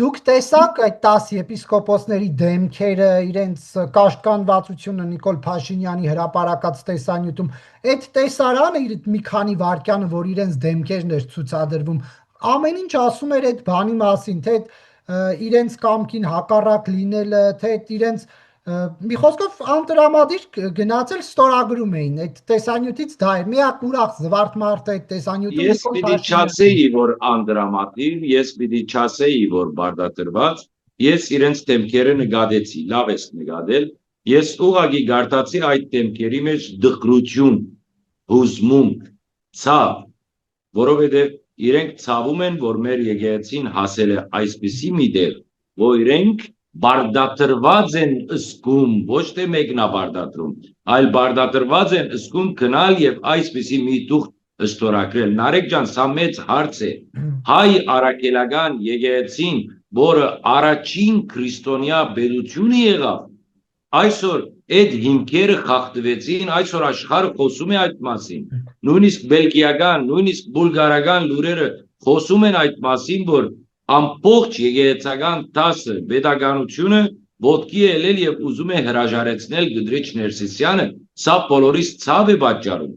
Դուք տեսաք այդ 10 եպիսկոպոսների դեմքերը, իրենց կաշկանդվածությունը Նիկոլ Փաշինյանի հրապարակած տեսանյութում, այդ տեսարանը մի քանի վայրկյանը, որ իրենց դեմքերն էր ցուցադրվում, ամեն ինչ ասում էր այդ բանի մասին, թե իրենց կամքին հակառակ լինելը, թե իրենց մի խոսքով անտրամադիր գնացել ստորագրում էին, այդ տեսանյութից դա էր, միակ ուրախ զվարթ մարդը այդ տեսանյութում Ես պիտի չասեի, որ անդրամատիվ, ես պիտի չասեի, որ բարդատրված, ես իրենց դեմքերը նկատեցի, լավ ես նկատել, ես ուղղակի գարտացի այդ դեմքերի մեջ դխրություն, հուզմունք, ցավ, որովհետև իրենք ցավում են, որ մեր եկեղեցին հասել է այսպիսի մի տեղ, որ իրենք բարդատրված են ըսկում, ոչ թե մեկնաբարդատրում, այլ բարդատրված են ըսկում գնալ եւ այսպիսի մի թուղթ ստորագրել։ Նարեկ ջան, սա մեծ հարց է։ Հայ արաքելական եկեղեցին, որը առաջին քրիստոնյա պետությունը եղավ, այսօր այդ հիմքերը խախտվեցին, այսօր աշխարհը խոսում է այդ մասին։ Նույնիսկ բելգիական, նույնիսկ բուլգարական լուրերը խոսում են այդ մասին, որ ամբողջ եկեղեցական դասը պետականությունը ոտքի է ելել եւ ուզում է հրաժարեցնել Գդրիչ Ներսիսյանը, սա բոլորիս ցավ է պատճառում։